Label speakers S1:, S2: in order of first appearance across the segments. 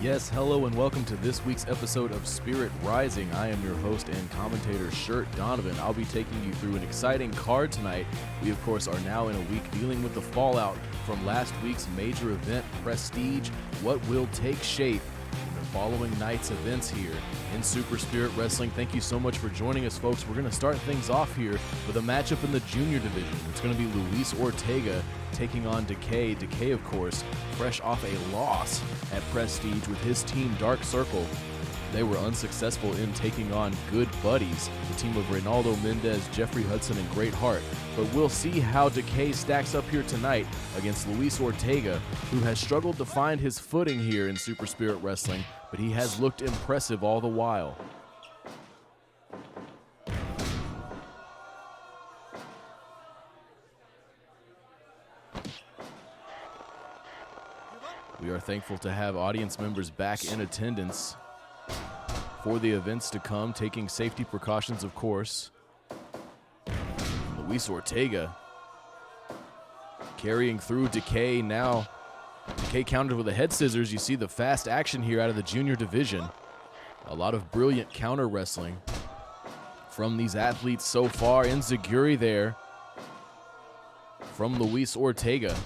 S1: Yes, hello and welcome to this week's episode of Spirit Rising. I am your host and commentator, Shirt Donovan. I'll be taking you through an exciting card tonight. We, of course, are now in a week dealing with the fallout from last week's major event, Prestige, what will take shape in the following night's events here in Super Spirit Wrestling. Thank you so much for joining us, folks. We're going to start things off here with a matchup in the junior division. It's going to be Luis Ortega taking on Decay. Decay, of course, fresh off a loss at Prestige with his team Dark Circle. They were unsuccessful in taking on Good Buddies, the team of Reynaldo Mendez, Jeffrey Hudson, and Great Heart. But we'll see how Decay stacks up here tonight against Luis Ortega, who has struggled to find his footing here in Super Spirit Wrestling, but he has looked impressive all the while. We are thankful to have audience members back in attendance for the events to come, taking safety precautions, of course. Luis Ortega carrying through Decay now. Decay countered with a head scissors. You see the fast action here out of the junior division. A lot of brilliant counter wrestling from these athletes so far. Enziguri there from Luis Ortega.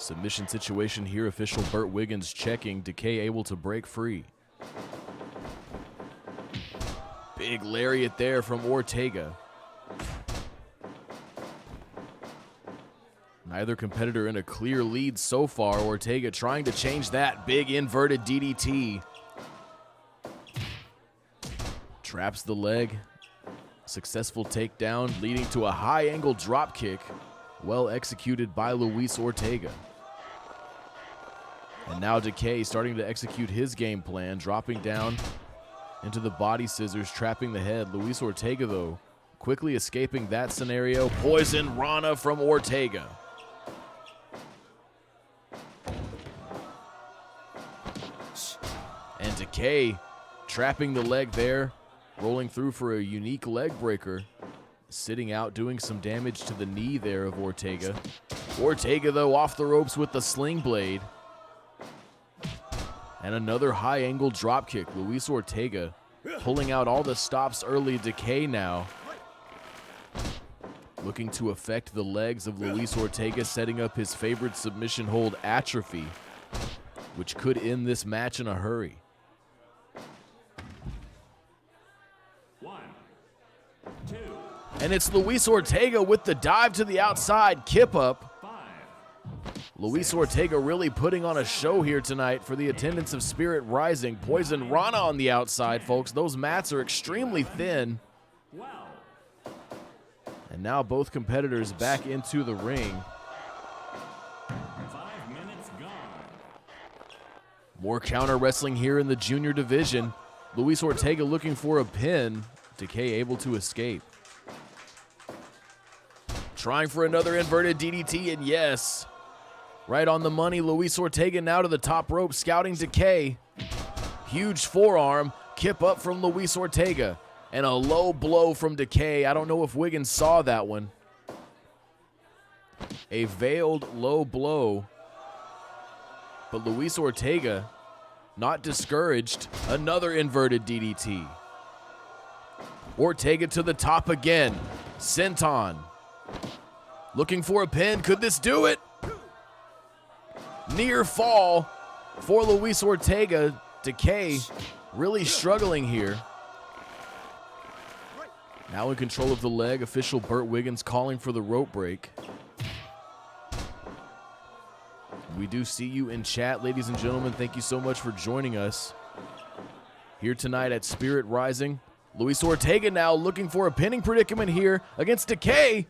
S1: Submission situation here. Official Burt Wiggins checking. Decay able to break free. Big lariat there from Ortega. Neither competitor in a clear lead so far. Ortega trying to change that. Big inverted DDT. Traps the leg. Successful takedown leading to a high angle drop kick. Well executed by Luis Ortega. And now Decay starting to execute his game plan, dropping down into the body scissors, trapping the head. Luis Ortega, though, quickly escaping that scenario. Poison Rana from Ortega. And Decay trapping the leg there, rolling through for a unique leg breaker. Sitting out, doing some damage to the knee there of Ortega. Ortega, though, off the ropes with the sling blade. And another high angle drop kick. Luis Ortega pulling out all the stops early. Decay now looking to affect the legs of Luis Ortega, setting up his favorite submission hold, Atrophy, which could end this match in a hurry.
S2: 1, 2.
S1: And it's Luis Ortega with the dive to the outside, kip up. Luis Ortega really putting on a show here tonight for the attendance of Spirit Rising. Poison Rana on the outside, folks. Those mats are extremely thin. And now both competitors back into the ring.
S2: 5 minutes gone.
S1: More counter wrestling here in the junior division. Luis Ortega looking for a pin. Decay able to escape. Trying for another inverted DDT, and yes, right on the money. Luis Ortega now to the top rope, scouting Decay. Huge forearm, kip up from Luis Ortega, and a low blow from Decay. I don't know if Wiggins saw that one. A veiled low blow, but Luis Ortega not discouraged. Another inverted DDT. Ortega to the top again. Senton looking for a pin. Could this do it? Near fall for Luis Ortega. Decay really struggling here. Now in control of the leg. Official Burt Wiggins calling for the rope break. We do see you in chat, ladies and gentlemen. Thank you so much for joining us here tonight at Spirit Rising. Luis Ortega now looking for a pinning predicament here against Decay.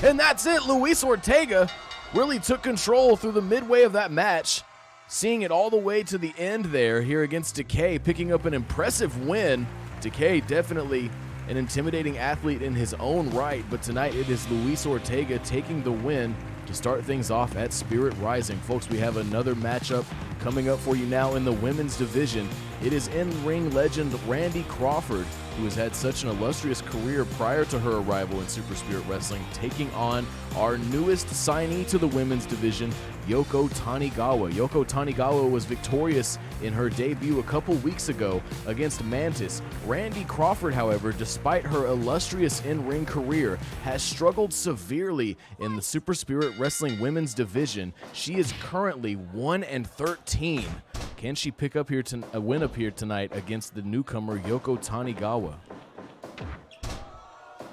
S1: And that's it. Luis Ortega really took control through the midway of that match, seeing it all the way to the end there here against Decay, picking up an impressive win. Decay definitely an intimidating athlete in his own right, but tonight it is Luis Ortega taking the win to start things off at Spirit Rising. Folks, we have another matchup coming up for you now in the women's division. It is in-ring legend Randy Crawford who has had such an illustrious career prior to her arrival in Super Spirit Wrestling, taking on our newest signee to the women's division, Yoko Tanigawa. Yoko Tanigawa was victorious in her debut a couple weeks ago against Mantis. Randy Crawford, however, despite her illustrious in-ring career, has struggled severely in the Super Spirit Wrestling women's division. She is currently 1-13. Can she pick up here a win up here tonight against the newcomer Yoko Tanigawa?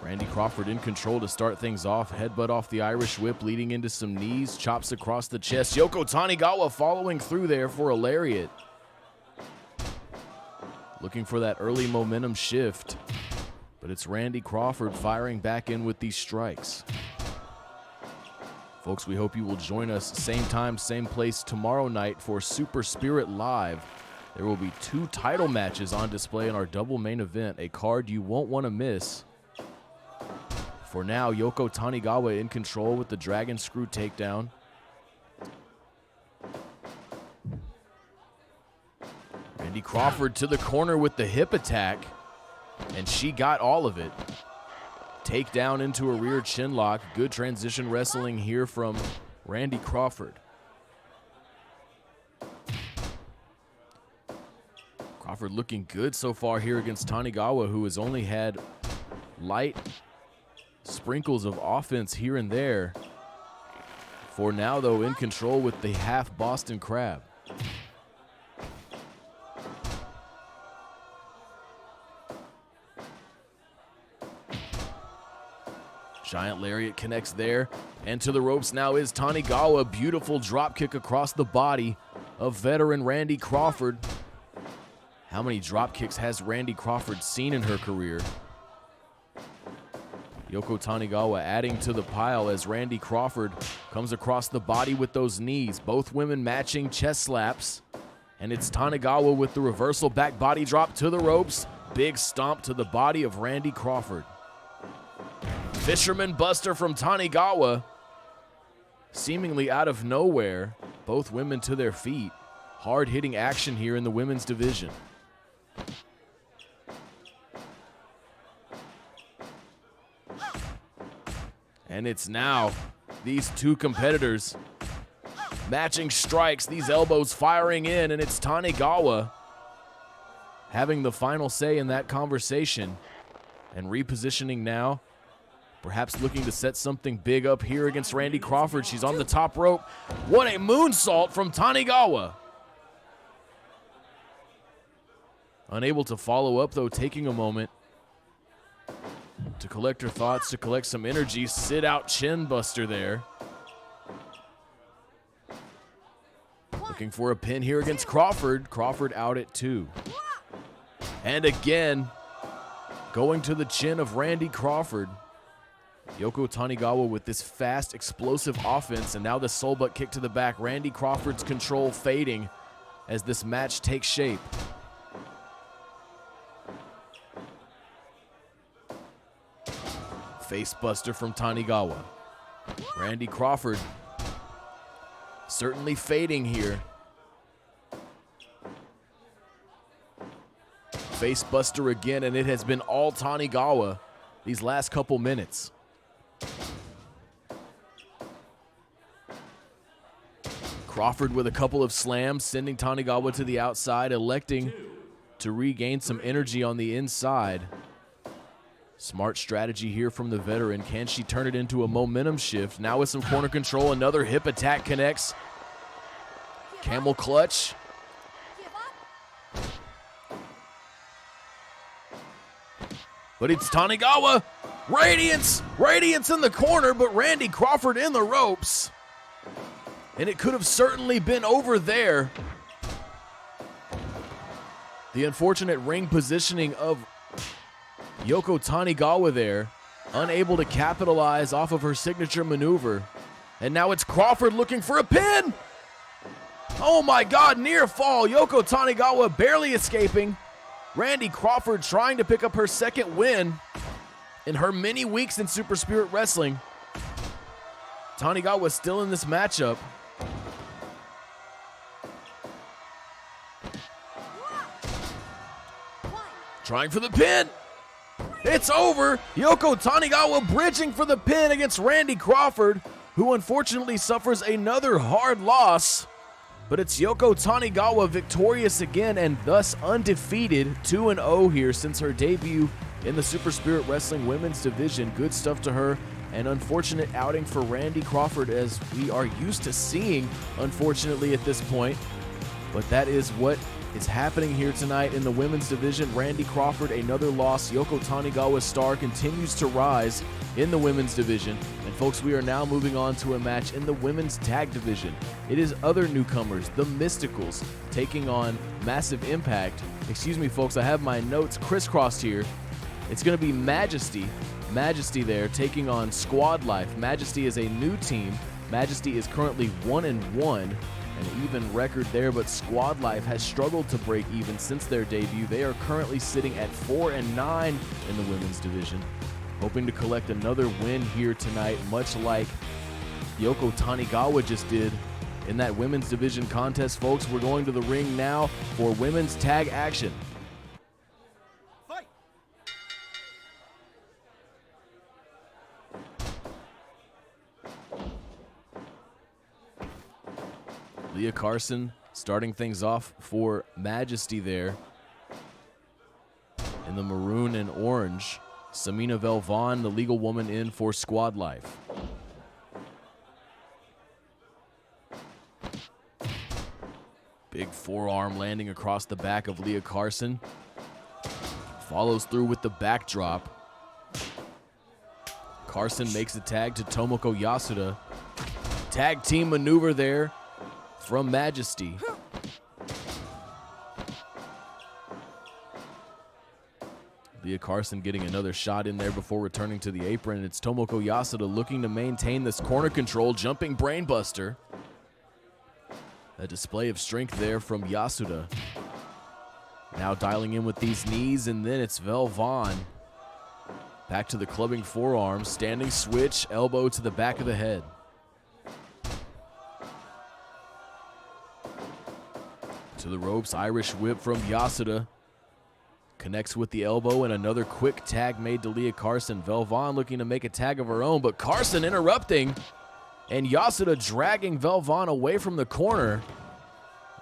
S1: Randy Crawford in control to start things off. Headbutt off the Irish whip, leading into some knees. Chops across the chest. Yoko Tanigawa following through there for a lariat. Looking for that early momentum shift. But it's Randy Crawford firing back in with these strikes. Folks, we hope you will join us same time, same place tomorrow night for Super Spirit Live. There will be 2 title matches on display in our double main event, a card you won't want to miss. For now, Yoko Tanigawa in control with the Dragon Screw takedown. Randy Crawford to the corner with the hip attack, and she got all of it. Takedown into a rear chin lock. Good transition wrestling here from Randy Crawford. Crawford looking good so far here against Tanigawa, who has only had light sprinkles of offense here and there. For now, though, in control with the half Boston Crab. Giant lariat connects there, and to the ropes now is Tanigawa. Beautiful drop kick across the body of veteran Randy Crawford. How many drop kicks has Randy Crawford seen in her career? Yoko Tanigawa adding to the pile as Randy Crawford comes across the body with those knees. Both women matching chest slaps, and it's Tanigawa with the reversal back body drop to the ropes. Big stomp to the body of Randy Crawford. Fisherman Buster from Tanigawa, seemingly out of nowhere. Both women to their feet. Hard-hitting action here in the women's division. And it's now these 2 competitors matching strikes, these elbows firing in, and it's Tanigawa having the final say in that conversation and repositioning now. Perhaps looking to set something big up here against Randy Crawford. She's on the top rope. What a moonsault from Tanigawa. Unable to follow up, though, taking a moment to collect her thoughts, to collect some energy. Sit out chin buster there. Looking for a pin here against Crawford. Crawford out at 2. And again, going to the chin of Randy Crawford. Yoko Tanigawa with this fast, explosive offense, and now the soul butt kick to the back. Randy Crawford's control fading as this match takes shape. Face buster from Tanigawa. Randy Crawford certainly fading here. Face buster again, and it has been all Tanigawa these last couple minutes. Crawford with a couple of slams, sending Tanigawa to the outside, electing to regain some energy on the inside. Smart strategy here from the veteran. Can she turn it into a momentum shift? Now with some corner control, another hip attack connects. Camel clutch. But it's Tanigawa. Radiance! Radiance in the corner, but Randy Crawford in the ropes. And it could have certainly been over there. The unfortunate ring positioning of Yoko Tanigawa there, unable to capitalize off of her signature maneuver. And now it's Crawford looking for a pin. Oh my God, near fall. Yoko Tanigawa barely escaping. Randy Crawford trying to pick up her second win in her many weeks in Super Spirit Wrestling. Tanigawa still in this matchup. Trying for the pin. It's over. Yoko Tanigawa bridging for the pin against Randy Crawford, who unfortunately suffers another hard loss. But it's Yoko Tanigawa victorious again and thus undefeated, 2-0 here since her debut in the Super Spirit Wrestling Women's Division. Good stuff to her. An unfortunate outing for Randy Crawford, as we are used to seeing, unfortunately, at this point. But that is what is happening here tonight in the women's division. Randy Crawford, another loss. Yoko Tanigawa's star continues to rise in the women's division. And folks, we are now moving on to a match in the women's tag division. It is other newcomers, the Mysticals, taking on Massive Impact. Excuse me, folks, I have my notes crisscrossed here. It's going to be Majesty there taking on Squad Life. Majesty is a new team. Majesty is currently 1-1, an even record there, but Squad Life has struggled to break even since their debut. They are currently sitting at 4-9 in the women's division, hoping to collect another win here tonight, much like Yoko Tanigawa just did in that women's division contest. Folks, we're going to the ring now for women's tag action. Leah Carson starting things off for Majesty there in the maroon and orange. Samina Velvon, the legal woman, in for Squad Life. Big forearm landing across the back of Leah Carson. Follows through with the backdrop. Carson makes a tag to Tomoko Yasuda. Tag team maneuver there from Majesty. Leah Carson getting another shot in there before returning to the apron. It's Tomoko Yasuda looking to maintain this corner control, jumping brainbuster. A display of strength there from Yasuda. Now dialing in with these knees, and then it's Velvon. Back to the clubbing forearm, standing switch, elbow to the back of the head. To the ropes, Irish whip from Yasuda. Connects with the elbow, and another quick tag made to Leah Carson. Velvon looking to make a tag of her own, but Carson interrupting, and Yasuda dragging Velvon away from the corner.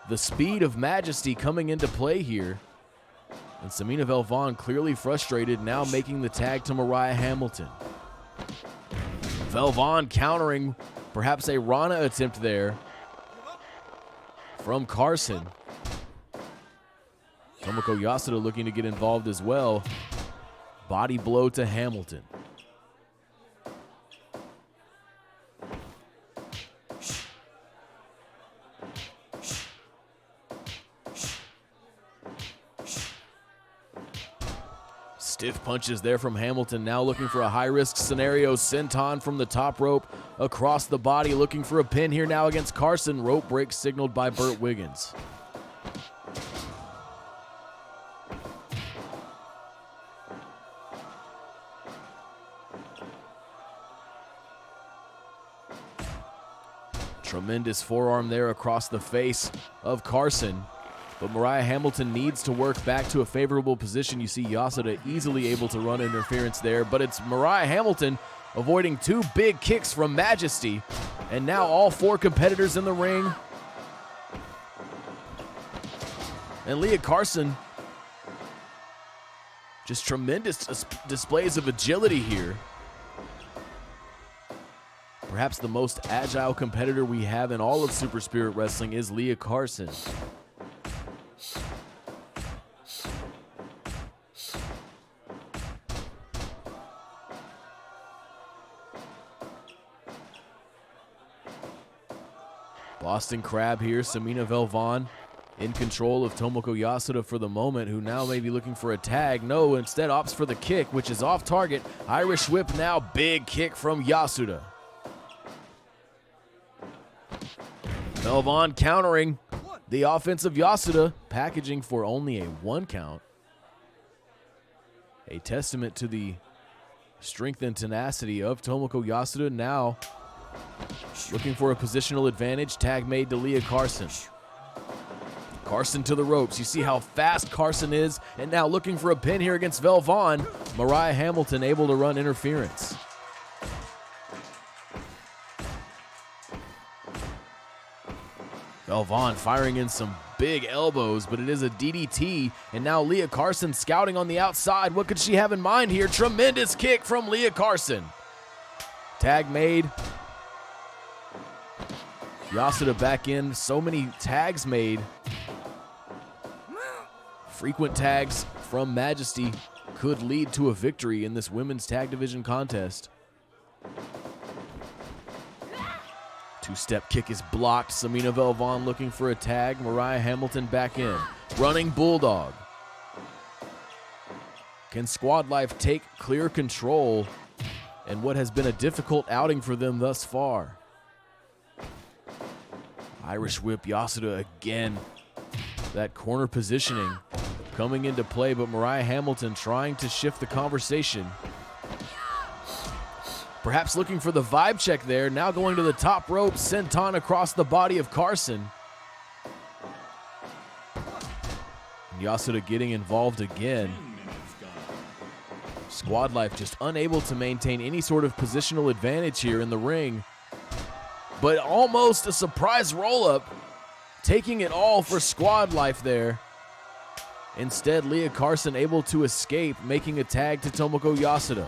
S1: The speed of Majesty coming into play here. And Samina Velvon clearly frustrated, now making the tag to Mariah Hamilton. Velvon countering perhaps a Rana attempt there from Carson. Tomoko Yasuda looking to get involved as well. Body blow to Hamilton. Stiff punches there from Hamilton, now looking for a high-risk scenario. Senton from the top rope across the body, looking for a pin here now against Carson. Rope break signaled by Burt Wiggins. Tremendous forearm there across the face of Carson. But Mariah Hamilton needs to work back to a favorable position. You see Yasuda easily able to run interference there, but it's Mariah Hamilton avoiding two big kicks from Majesty. And now all four competitors in the ring. And Leah Carson, just tremendous displays of agility here. Perhaps the most agile competitor we have in all of Super Spirit Wrestling is Leah Carson. Boston Crab here, Samina Velvon in control of Tomoko Yasuda for the moment, who now may be looking for a tag. No, instead opts for the kick, which is off target. Irish whip now, big kick from Yasuda. Velvon countering the offense of Yasuda, packaging for only a 1 count. A testament to the strength and tenacity of Tomoko Yasuda. Now looking for a positional advantage, tag made to Leah Carson. Carson to the ropes. You see how fast Carson is, and now looking for a pin here against Velvon. Mariah Hamilton able to run interference. Velvon firing in some big elbows, but it is a DDT, and now Leah Carson scouting on the outside. What could she have in mind here? Tremendous kick from Leah Carson. Tag made. Yasuda back in. So many tags made. Frequent tags from Majesty could lead to a victory in this women's tag division contest. Two-step kick is blocked. Samina Velvon looking for a tag. Mariah Hamilton back in. Running Bulldog. Can Squad Life take clear control in what has been a difficult outing for them thus far? Irish Whip Yasuda again. That corner positioning coming into play, but Mariah Hamilton trying to shift the conversation. Perhaps looking for the vibe check there. Now going to the top rope. Senton across the body of Carson. And Yasuda getting involved again. Squad Life just unable to maintain any sort of positional advantage here in the ring. But almost a surprise roll-up. Taking it all for Squad Life there. Instead, Leah Carson able to escape, making a tag to Tomoko Yasuda.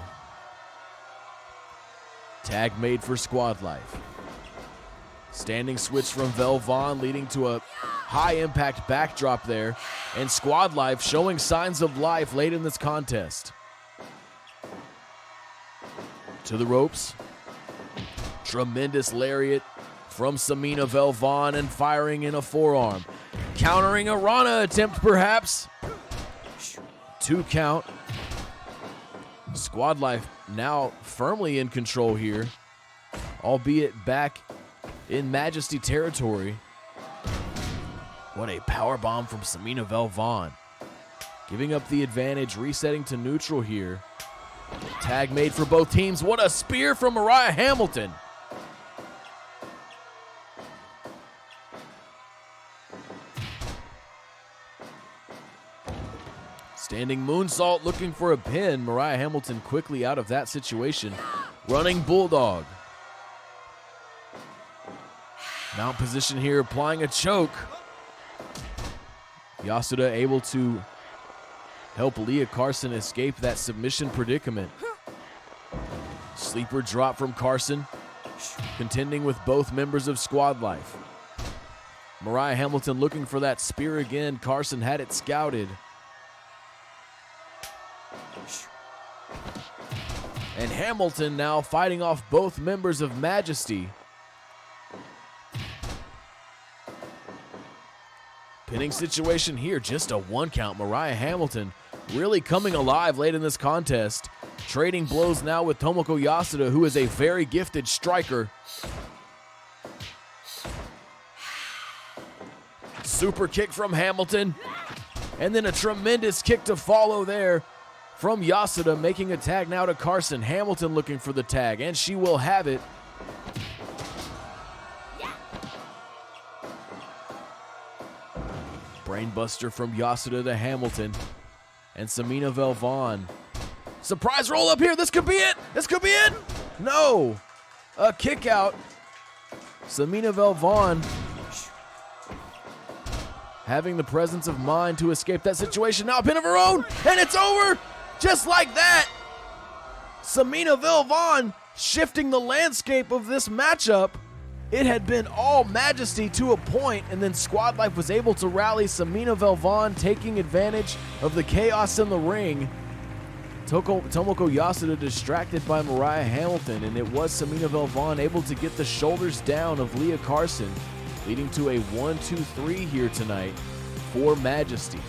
S1: Tag made for Squad Life. Standing switch from Velvon leading to a high-impact backdrop there. And Squad Life showing signs of life late in this contest. To the ropes. Tremendous lariat from Samina Velvon and firing in a forearm. Countering a Rana attempt perhaps. 2 count. Squad Life now firmly in control here, albeit back in Majesty territory. What a powerbomb from Samina Velvon. Giving up the advantage, resetting to neutral here. Tag made for both teams. What a spear from Mariah Hamilton. Standing moonsault looking for a pin. Mariah Hamilton quickly out of that situation. Running Bulldog. Mount position here, applying a choke. Yasuda able to help Leah Carson escape that submission predicament. Sleeper drop from Carson. Contending with both members of Squad Life. Mariah Hamilton looking for that spear again. Carson had it scouted. And Hamilton now fighting off both members of Majesty. Pinning situation here, just a 1 count. Mariah Hamilton really coming alive late in this contest. Trading blows now with Tomoko Yasuda, who is a very gifted striker. Super kick from Hamilton. And then a tremendous kick to follow there from Yasuda, making a tag now to Carson. Hamilton looking for the tag, and she will have it. Brainbuster from Yasuda to Hamilton. And Samina Velvon. Surprise roll up here. This could be it. This could be it. No. A kick out. Samina Velvon having the presence of mind to escape that situation. Now a pin of her own, and it's over. Just like that, Samina Velvon shifting the landscape of this matchup. It had been all Majesty to a point, and then Squad Life was able to rally. Samina Velvon taking advantage of the chaos in the ring. Tomoko Yasuda distracted by Mariah Hamilton, and it was Samina Velvon able to get the shoulders down of Leah Carson, leading to a 1-2-3 here tonight for Majesty.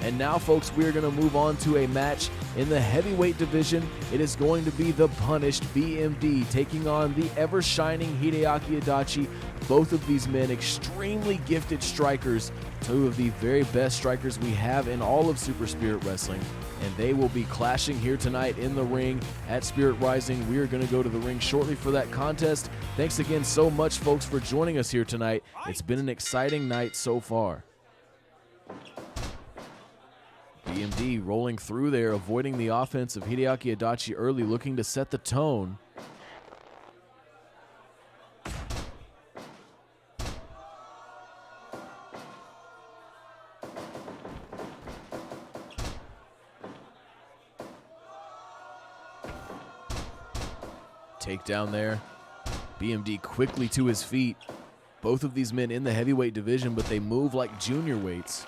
S1: And now, folks, we're going to move on to a match in the heavyweight division. It is going to be the punished BMD taking on the ever-shining Hideaki Adachi. Both of these men extremely gifted strikers, 2 of the very best strikers we have in all of Super Spirit Wrestling. And they will be clashing here tonight in the ring at Spirit Rising. We are going to go to the ring shortly for that contest. Thanks again so much, folks, for joining us here tonight. It's been an exciting night so far. BMD rolling through there, avoiding the offense of Hideaki Adachi early, looking to set the tone. Takedown there. BMD quickly to his feet. Both of these men in the heavyweight division, but they move like junior weights.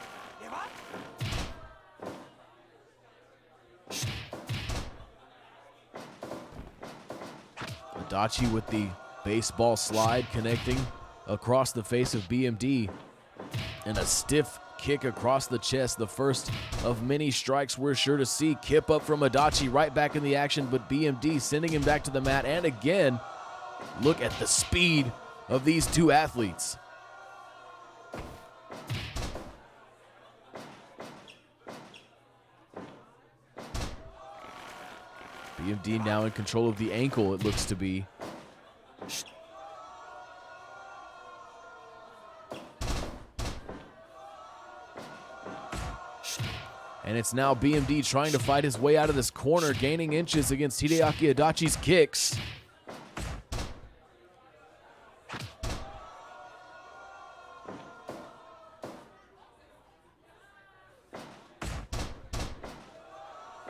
S1: Adachi with the baseball slide connecting across the face of BMD. And a stiff kick across the chest, the first of many strikes we're sure to see. Kip up from Adachi, right back in the action, but BMD sending him back to the mat. And again, look at the speed of these two athletes. BMD now in control of the ankle, it looks to be. And it's now BMD trying to fight his way out of this corner, gaining inches against Hideaki Adachi's kicks.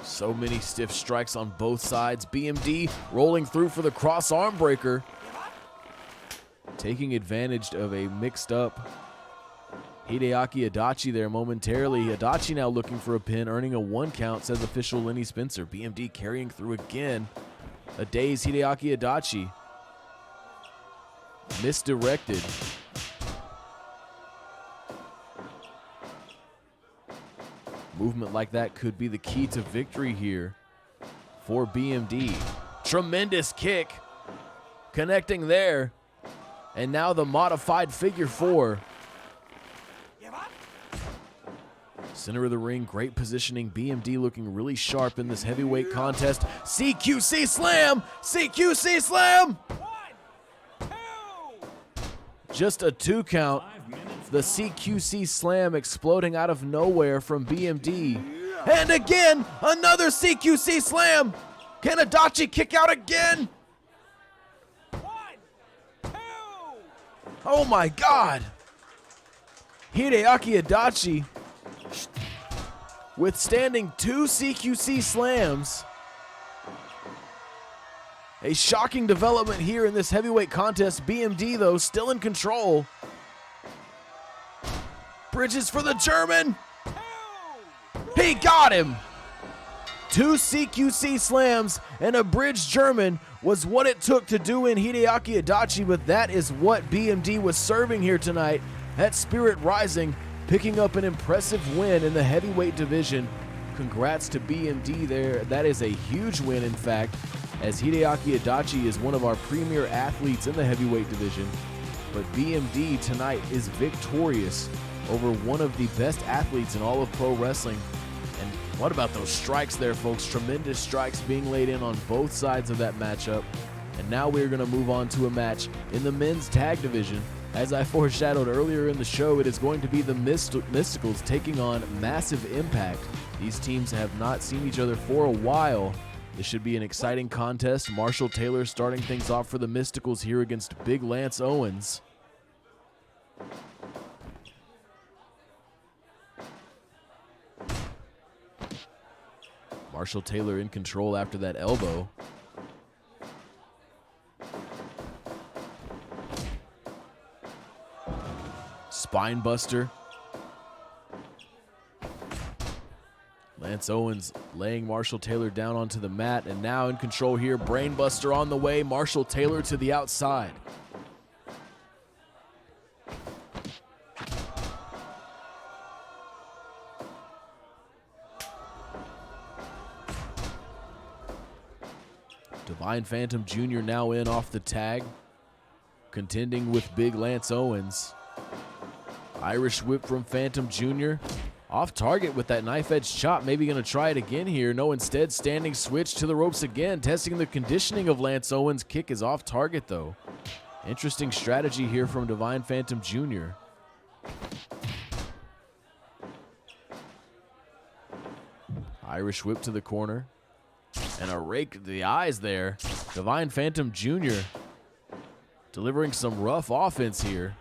S1: So many stiff strikes on both sides. BMD rolling through for the cross arm breaker. Taking advantage of a mixed up Hideaki Adachi there momentarily. Adachi now looking for a pin, earning a 1 count, says official Lenny Spencer. BMD carrying through again. A dazed Hideaki Adachi. Misdirected. Movement like that could be the key to victory here for BMD. Tremendous kick connecting there. And now the modified figure 4. Center of the ring, great positioning. BMD looking really sharp in this heavyweight contest. CQC slam! CQC slam!
S3: 1, 2.
S1: Just a 2 count. The CQC slam exploding out of nowhere from BMD. And again, another CQC slam. Can Adachi kick out again?
S3: 1, 2.
S1: Oh my God. Hideaki Adachi withstanding 2 CQC slams. A shocking development here in this heavyweight contest. BMD, though, still in control. Bridges for the German. He got him. 2 CQC slams and a bridge German was what it took to do in Hideaki Adachi, but that is what BMD was serving here tonight at Spirit Rising, picking up an impressive win in the heavyweight division. Congrats to BMD there. That is a huge win, in fact, as Hideaki Adachi is one of our premier athletes in the heavyweight division. But BMD tonight is victorious over one of the best athletes in all of pro wrestling. And what about those strikes there, folks? Tremendous strikes being laid in on both sides of that matchup. And now we're going to move on to a match in the men's tag division. As I foreshadowed earlier in the show, it is going to be the Mysticals taking on Massive Impact. These teams have not seen each other for a while. This should be an exciting contest. Marshall Taylor starting things off for the Mysticals here against Big Lance Owens. Marshall Taylor in control after that elbow. Spine buster. Lance Owens laying Marshall Taylor down onto the mat, and now in control here. Brain buster on the way. Marshall Taylor to the outside. Divine Phantom Jr. now in off the tag, contending with Big Lance Owens. Irish whip from Phantom Jr. Off target with that knife edge chop. Maybe going to try it again here. No, instead standing switch to the ropes again. Testing the conditioning of Lance Owens. Kick is off target though. Interesting strategy here from Divine Phantom Jr. Irish whip to the corner. And a rake to the eyes there. Divine Phantom Jr. delivering some rough offense here.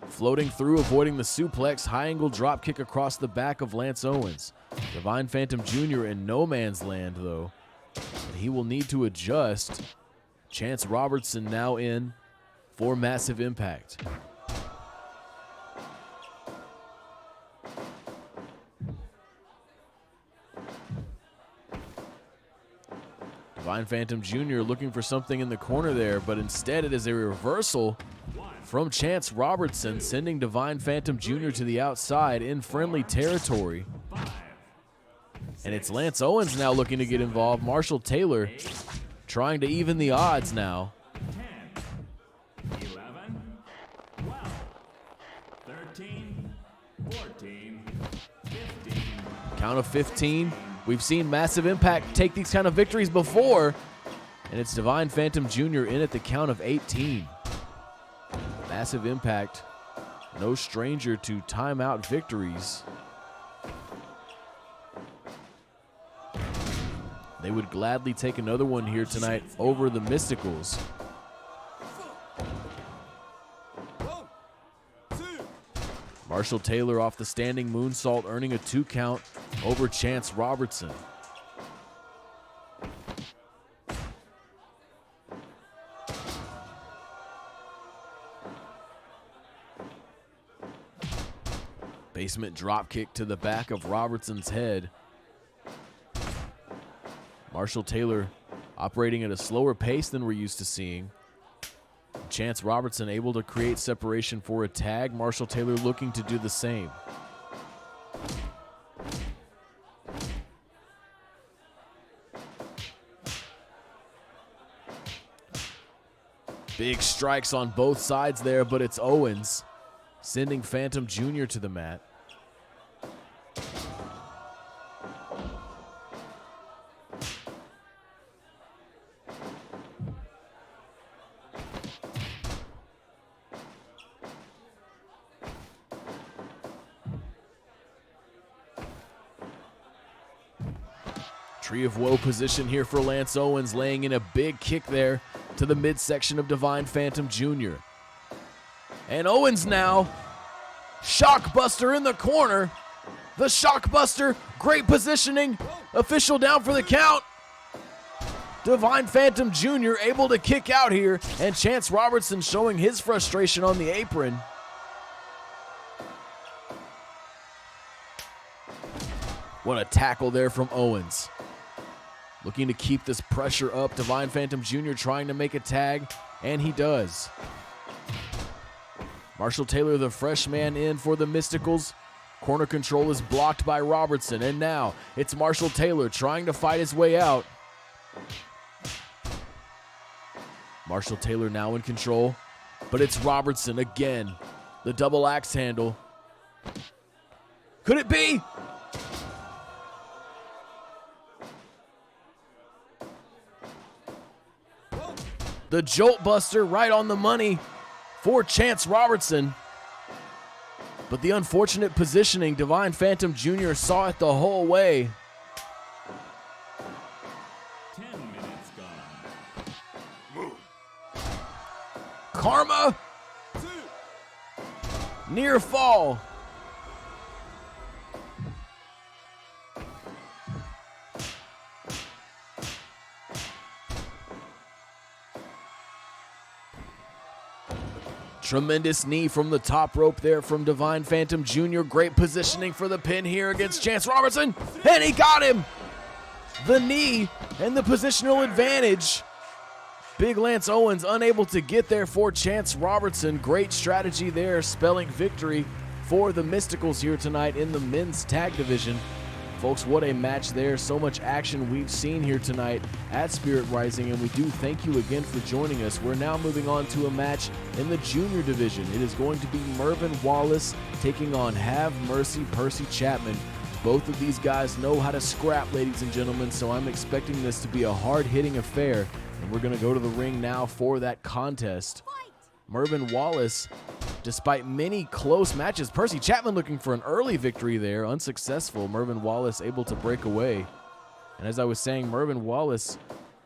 S1: Floating through, avoiding the suplex. High angle drop kick across the back of Lance Owens. Divine Phantom Jr. in no man's land, though. And he will need to adjust. Chance Robertson now in for Massive Impact. Divine Phantom Jr. looking for something in the corner there, but instead it is a reversal from Chance Robertson, sending Divine Phantom Jr. to the outside in friendly territory. And it's Lance Owens now looking to get involved. Marshall Taylor trying to even the odds now.
S2: 10, 11, 12, 13, 14, 15.
S1: Count of 15. We've seen Massive Impact take these kind of victories before. And it's Divine Phantom Jr. in at the count of 18. Massive Impact, no stranger to timeout victories. They would gladly take another one here tonight over the Mysticals.
S3: 1, 2.
S1: Marshall Taylor off the standing moonsault, earning a 2 count over Chance Robertson. Basement drop kick to the back of Robertson's head. Marshall Taylor operating at a slower pace than we're used to seeing. Chance Robertson able to create separation for a tag. Marshall Taylor looking to do the same. Big strikes on both sides there, but it's Owens sending Phantom Jr. to the mat. Tree of Woe position here for Lance Owens, laying in a big kick there to the midsection of Divine Phantom Jr. And Owens now, Shockbuster in the corner. The Shockbuster, great positioning. Official down for the count. Divine Phantom Jr. able to kick out here, and Chance Robertson showing his frustration on the apron. What a tackle there from Owens. Looking to keep this pressure up. Divine Phantom Jr. trying to make a tag, and he does. Marshall Taylor, the fresh man in for the Mysticals. Corner control is blocked by Robertson, and now it's Marshall Taylor trying to fight his way out. Marshall Taylor now in control, but it's Robertson again. The double axe handle. Could it be? The Jolt Buster right on the money for Chance Robertson. But the unfortunate positioning, Divine Phantom Jr. saw it the whole way.
S2: 10 minutes gone.
S1: Karma. Near fall. Tremendous knee from the top rope there from Divine Phantom Jr. Great positioning for the pin here against Chance Robertson. And he got him. The knee and the positional advantage. Big Lance Owens unable to get there for Chance Robertson. Great strategy there, spelling victory for the Mysticals here tonight in the men's tag division. Folks, what a match there. So much action we've seen here tonight at Spirit Rising, and we do thank you again for joining us. We're now moving on to a match in the junior division. It is going to be Mervyn Wallace taking on Have Mercy Percy Chapman. Both of these guys know how to scrap, ladies and gentlemen, so I'm expecting this to be a hard-hitting affair, and we're going to go to the ring now for that contest. Mervyn Wallace despite many close matches. Percy Chapman looking for an early victory there, unsuccessful. Mervyn Wallace able to break away. And as I was saying, Mervyn Wallace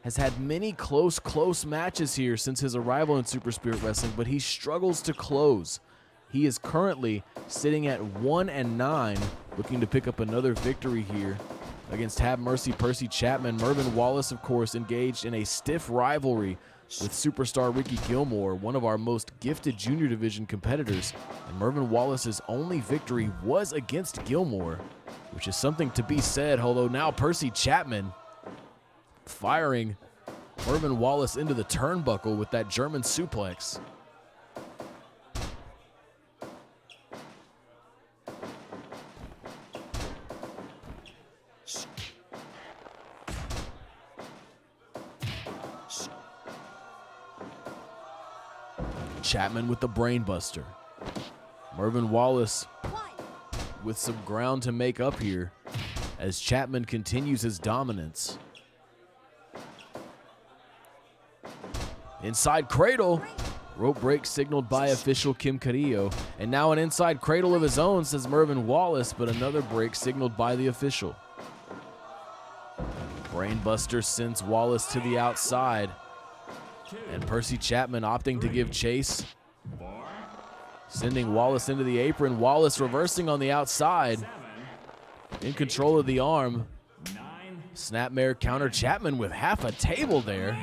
S1: has had many close matches here since his arrival in Super Spirit Wrestling, but he struggles to close. He is currently sitting at 1-9, looking to pick up another victory here against Have Mercy Percy Chapman. Mervyn Wallace, of course, engaged in a stiff rivalry with superstar Ricky Gilmore, one of our most gifted junior division competitors. And Mervyn Wallace's only victory was against Gilmore, which is something to be said, although now Percy Chapman firing Mervyn Wallace into the turnbuckle with that German suplex. Chapman with the brainbuster. Mervyn Wallace with some ground to make up here as Chapman continues his dominance. Inside cradle. Rope break signaled by official Kim Carrillo. And now an inside cradle of his own, says Mervyn Wallace, but another break signaled by the official. Brainbuster sends Wallace to the outside. And Percy Chapman opting to give chase, sending Wallace into the apron. Wallace reversing on the outside, in control of the arm. Snapmare counter. Chapman with half a table there.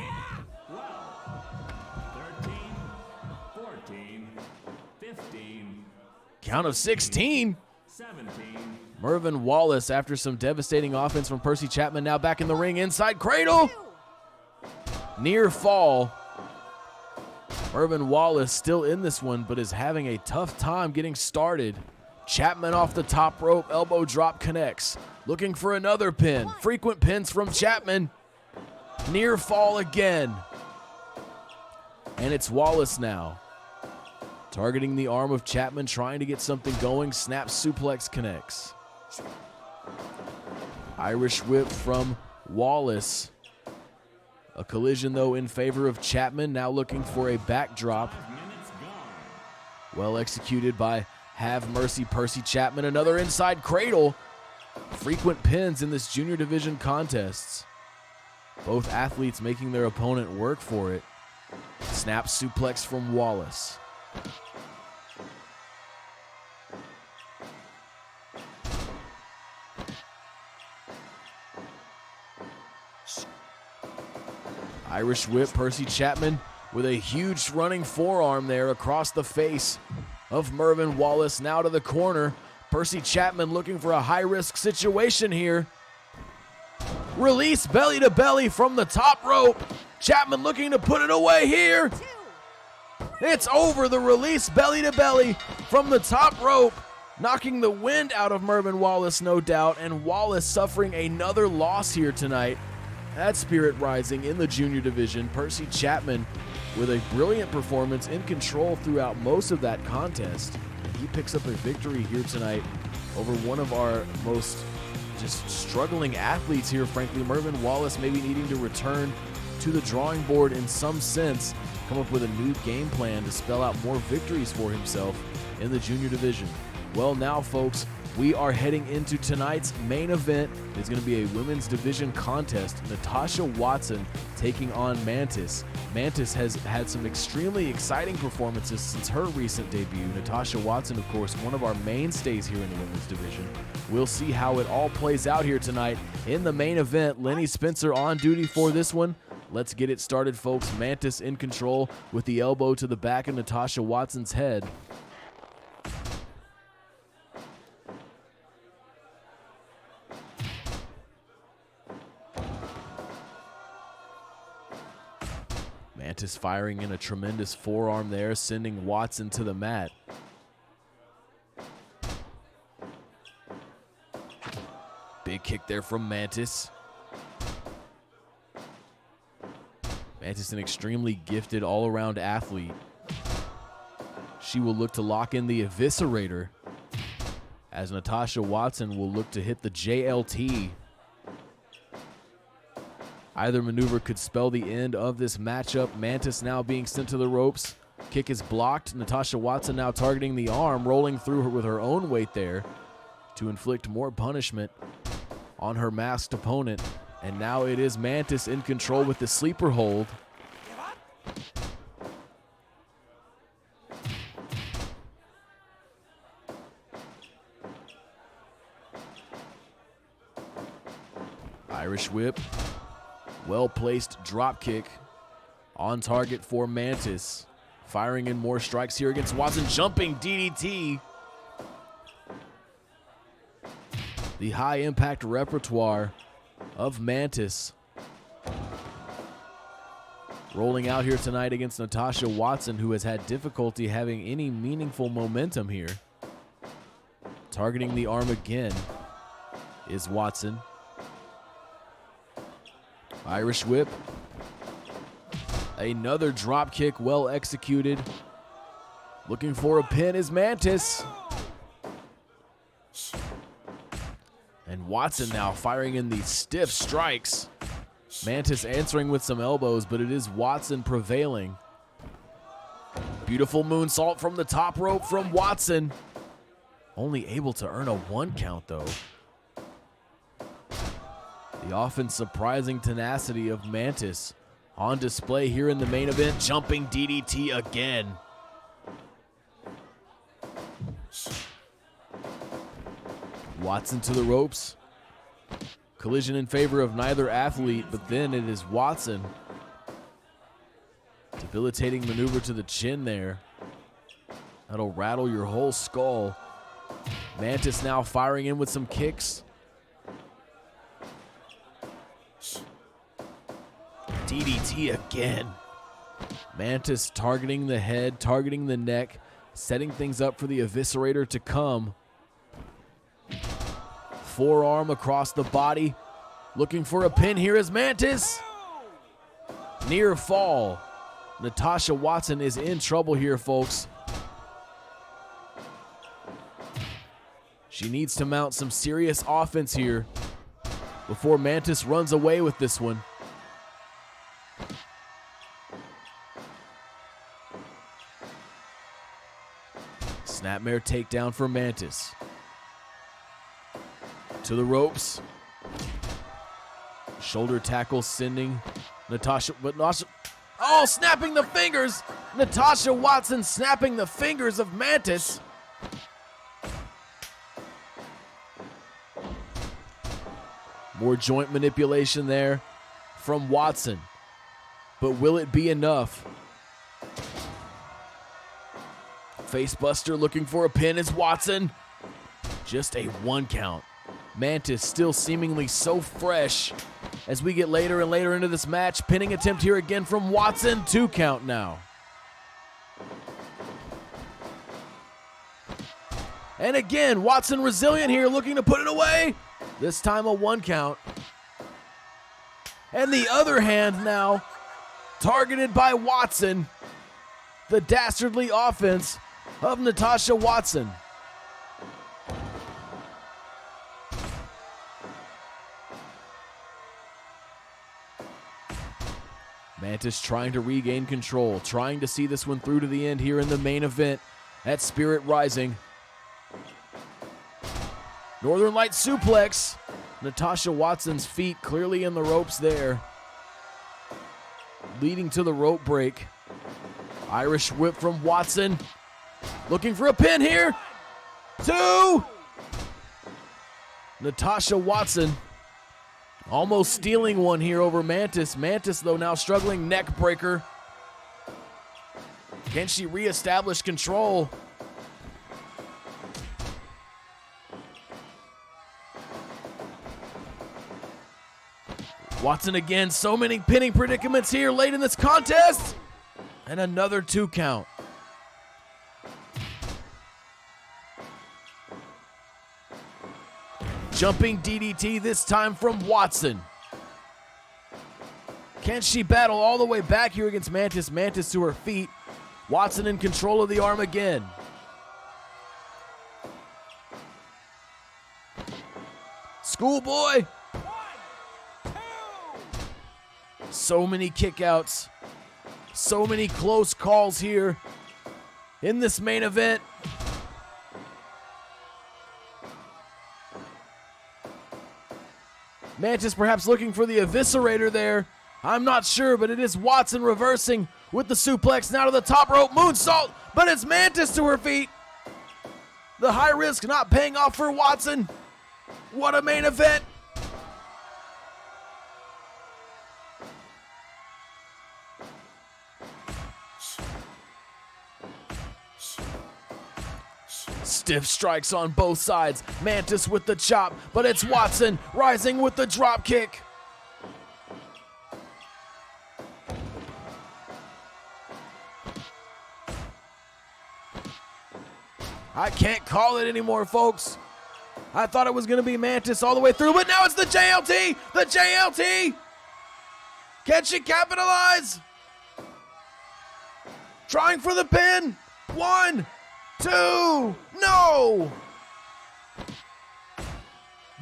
S2: 13, 14, 15,
S1: Count of 16.
S2: 17.
S1: Mervyn Wallace, after some devastating offense from Percy Chapman, now back in the ring. Inside cradle. Near fall. Mervyn Wallace still in this one, but is having a tough time getting started. Chapman off the top rope, elbow drop connects. Looking for another pin. Frequent pins from Chapman. Near fall again. And it's Wallace now. Targeting the arm of Chapman, trying to get something going. Snap suplex connects. Irish whip from Wallace. A collision, though, in favor of Chapman. Now looking for a backdrop. Well executed by Have Mercy Percy Chapman. Another inside cradle. Frequent pins in this junior division contests. Both athletes making their opponent work for it. Snap suplex from Wallace. Irish whip. Percy Chapman with a huge running forearm there across the face of Mervyn Wallace. Now to the corner. Percy Chapman looking for a high-risk situation here. Release belly to belly from the top rope. Chapman looking to put it away here. It's over. The release belly to belly from the top rope, knocking the wind out of Mervyn Wallace, no doubt. And Wallace suffering another loss here tonight at Spirit Rising in the junior division. Percy Chapman with a brilliant performance, in control throughout most of that contest. He picks up a victory here tonight over one of our most just struggling athletes here, frankly. Mervyn Wallace maybe needing to return to the drawing board in some sense, come up with a new game plan to spell out more victories for himself in the junior division. Well, now, folks, we are heading into tonight's main event. It's going to be a women's division contest. Natasha Watson taking on Mantis. Mantis has had some extremely exciting performances since her recent debut. Natasha Watson, of course, one of our mainstays here in the women's division. We'll see how it all plays out here tonight in the main event. Lenny Spencer on duty for this one. Let's get it started, folks. Mantis in control with the elbow to the back of Natasha Watson's head. Mantis firing in a tremendous forearm there, sending Watson to the mat. Big kick there from Mantis. Mantis, an extremely gifted all-around athlete. She will look to lock in the Eviscerator, as Natasha Watson will look to hit the JLT. Either maneuver could spell the end of this matchup. Mantis now being sent to the ropes. Kick is blocked. Natasha Watson now targeting the arm, rolling through her with her own weight there to inflict more punishment on her masked opponent. And now it is Mantis in control with the sleeper hold. Irish whip. Well-placed drop kick on target for Mantis. Firing in more strikes here against Watson. Jumping DDT. The high-impact repertoire of Mantis rolling out here tonight against Natasha Watson, who has had difficulty having any meaningful momentum here. Targeting the arm again is Watson. Irish whip. Another drop kick, well executed. Looking for a pin is Mantis. And Watson now firing in these stiff strikes. Mantis answering with some elbows, but it is Watson prevailing. Beautiful moonsault from the top rope from Watson. Only able to earn a 1 count though. The often surprising tenacity of Mantis on display here in the main event. Jumping DDT again. Watson to the ropes. Collision in favor of neither athlete, but then it is Watson. Debilitating maneuver to the chin there. That'll rattle your whole skull. Mantis now firing in with some kicks. DDT again. Mantis targeting the head, targeting the neck, setting things up for the eviscerator to come. Forearm across the body. Looking for a pin here is Mantis. Near fall. Natasha Watson is in trouble here, folks. She needs to mount some serious offense here before Mantis runs away with this one. Snapmare takedown for Mantis. To the ropes. Shoulder tackle sending Natasha, oh, snapping the fingers. Natasha Watson snapping the fingers of Mantis. More joint manipulation there from Watson. But will it be enough? Facebuster looking for a pin is Watson. Just a 1 count. Mantis still seemingly so fresh as we get later and later into this match. Pinning attempt here again from Watson. 2 count now. And again, Watson resilient here, looking to put it away. This time a 1 count. And the other hand now, targeted by Watson. The dastardly offense of Natasha Watson. Mantis trying to regain control, trying to see this one through to the end here in the main event at Spirit Rising. Northern Light suplex. Natasha Watson's feet clearly in the ropes there, leading to the rope break. Irish whip from Watson. Looking for a pin here. 2. Natasha Watson almost stealing one here over Mantis. Mantis, though, now struggling. Neck breaker. Can she reestablish control? Watson again. So many pinning predicaments here late in this contest. And another 2 count. Jumping DDT this time from Watson. Can she battle all the way back here against Mantis? Mantis to her feet. Watson in control of the arm again. Schoolboy.
S3: 1, 2.
S1: So many kickouts. So many close calls here in this main event. Mantis perhaps looking for the eviscerator there. I'm not sure, but it is Watson reversing with the suplex now to the top rope moonsault, but it's Mantis to her feet. The high risk not paying off for Watson. What a main event. Stiff strikes on both sides. Mantis with the chop, but it's Watson rising with the drop kick. I can't call it anymore, folks. I thought it was going to be Mantis all the way through, but now it's the JLT! The JLT! Can she capitalize? Trying for the pin. 1, 2, no!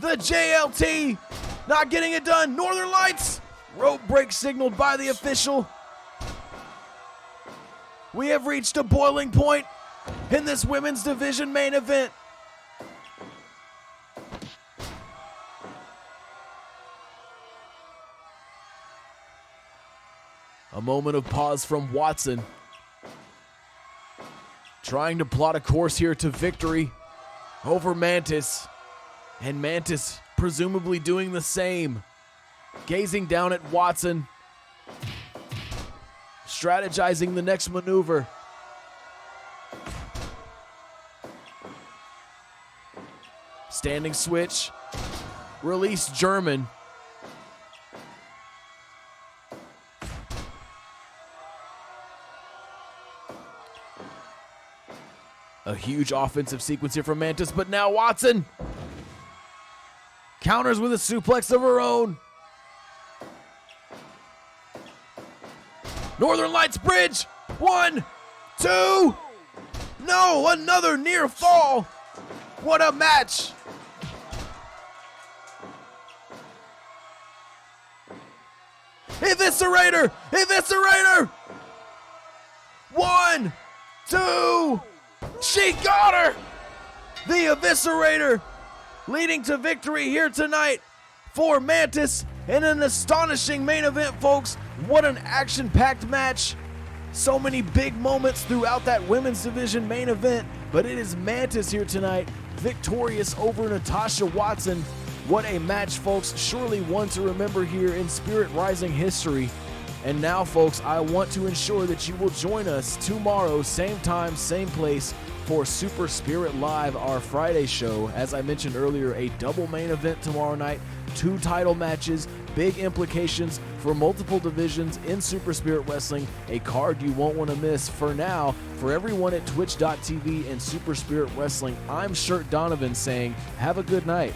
S1: The JLT not getting it done. Northern Lights. Rope break signaled by the official. We have reached a boiling point in this women's division main event. A moment of pause from Watson. Trying to plot a course here to victory over Mantis. And Mantis presumably doing the same. Gazing down at Watson. Strategizing the next maneuver. Standing switch. Release German. A huge offensive sequence here from Mantis, but now Watson counters with a suplex of her own. Northern Lights bridge. 1, 2. No, another near fall. What a match. Eviscerator. Eviscerator. 1, 2. She got her! The Eviscerator leading to victory here tonight for Mantis in an astonishing main event, folks. What an action-packed match. So many big moments throughout that women's division main event, but it is Mantis here tonight, victorious over Natasha Watson. What a match, folks. Surely one to remember here in Spirit Rising history. And now, folks, I want to ensure that you will join us tomorrow, same time, same place, for Super Spirit Live, our Friday show. As I mentioned earlier, a double main event tomorrow night, 2 title matches, big implications for multiple divisions in Super Spirit Wrestling, a card you won't want to miss. For now, for everyone at twitch.tv and Super Spirit Wrestling, I'm Shirt Donovan saying, have a good night.